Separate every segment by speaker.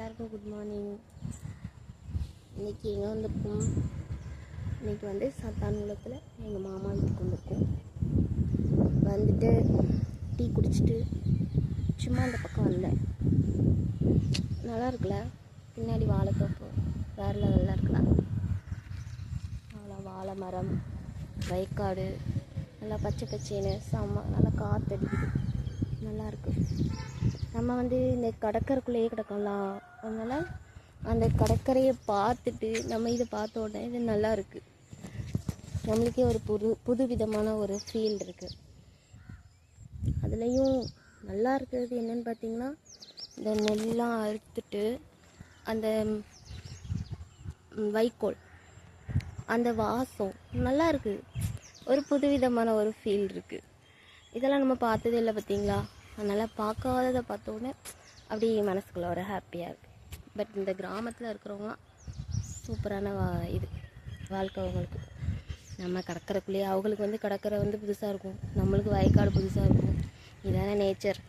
Speaker 1: எல்லாருக்கும் good morning. இன்றைக்கி எங்கே வந்திருக்கோம்? இன்றைக்கி வந்து சாத்தான்குளத்தில் எங்கள் மாமா வீட்டுக்கு வந்திருக்கோம். வந்துட்டு டீ குடிச்சிட்டு சும்மா அந்த பக்கம் வந்தேன். நல்லா இருக்குல்ல, பின்னாடி வாழைத்தோப்பு வேறு லெவலில் இருக்கலாம். அவ்வளோ வாழை மரம், வயக்காடு, நல்லா பச்சை பச்சேன்னு செம்ம நல்லா காற்றடிக்குது, நல்லாயிருக்கு. நம்ம வந்து இந்த கடற்கரைக்குள்ளேயே கிடக்கலாம், அதனால் அந்த கடற்கரையை பார்த்துட்டு நம்ம இதை பார்த்த உடனே இது நல்லா இருக்குது. நம்மளுக்கே ஒரு புது விதமான ஒரு ஃபீல் இருக்குது. அதுலேயும் நல்லா இருக்கிறது என்னென்னு பார்த்திங்கன்னா, இந்த நெல்லாம் அறுத்துட்டு அந்த வைக்கோல் அந்த வாசம் நல்லா இருக்குது. ஒரு புதுவிதமான ஒரு ஃபீல் இருக்குது. இதெல்லாம் நம்ம பார்த்ததே இல்லை பார்த்திங்களா? அதனால் பார்க்காததை பார்த்தோன்னே அப்படியே மனசுக்குள்ள ஒரு ஹாப்பியாக இருக்குது. பட் இந்த கிராமத்தில் இருக்கிறவங்களாம் சூப்பரான இது வாழ்க்கை அவங்களுக்கு. நம்ம கடற்கரைக்குள்ளேயே, அவங்களுக்கு வந்து கடற்கரை வந்து புதுசாக இருக்கும், நம்மளுக்கு வயக்காடு புதுசாக இருக்கும். இதான நேச்சர்.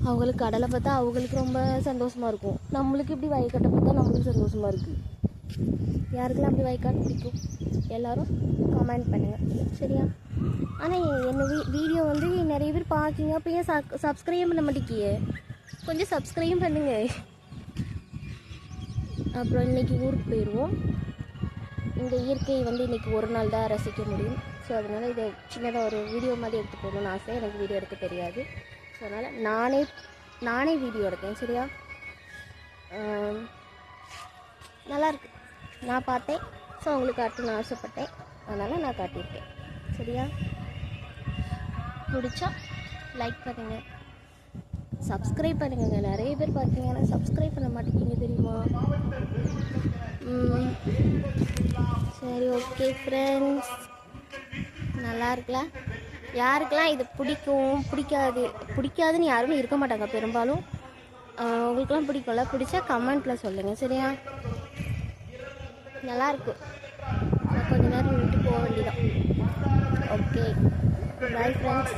Speaker 1: அவங்களுக்கு கடலை பார்த்தா அவங்களுக்கு ரொம்ப சந்தோஷமாக இருக்கும், நம்மளுக்கு இப்படி வயக்காட்டை பார்த்தா நம்மளுக்கு சந்தோஷமாக இருக்குது. யாருக்கெல்லாம் அப்படி வயக்காடு பிடிக்கும் எல்லோரும் கமெண்ட் பண்ணுங்கள், சரியா? ஆனால் என்ன வீடியோ வந்து நிறைய பேர் பார்க்கிங்க, அப்போ ஏன் சப்ஸ்கிரைப் பண்ண மாட்டேங்கியே? கொஞ்சம் சப்ஸ்கிரைப் பண்ணுங்க. அப்புறம் இன்றைக்கி ஊருக்கு போயிடுவோம். இந்த இயற்கையை வந்து இன்றைக்கி ஒரு நாள் தான் ரசிக்க முடியும். ஸோ அதனால் இதை சின்னதாக ஒரு வீடியோ மாதிரி எடுத்து போகணும்னு ஆசை. எனக்கு வீடியோ எடுக்க தெரியாது. ஸோ அதனால் நானே வீடியோ எடுத்தேன், சரியா? நல்லாயிருக்கு, நான் பார்த்தேன். ஸோ உங்களுக்கு காட்டணும்னு ஆசைப்பட்டேன், அதனால் நான் காட்டியிருக்கேன், சரியா? பிடிச்சா லைக் பண்ணுங்கள், சப்ஸ்கிரைப் பண்ணுங்க. நிறைய பேர் பார்த்தீங்கன்னா சப்ஸ்கிரைப் பண்ண மாட்டேங்கிங்க, தெரியுமா? சரி, ஓகே ஃப்ரெண்ட்ஸ், நல்லா இருக்குல்ல? யாருக்கெல்லாம் இது பிடிக்காதுன்னு யாருமே இருக்க மாட்டாங்க பெரும்பாலும். உங்களுக்கெல்லாம் பிடிக்கும்ல? பிடிச்சா கமெண்ட்டில் சொல்லுங்கள், சரியா? நல்லாயிருக்கு. நான் கொஞ்ச நேரம் நின்றுட்டு போக வேண்டியதான். Okay, bye friends.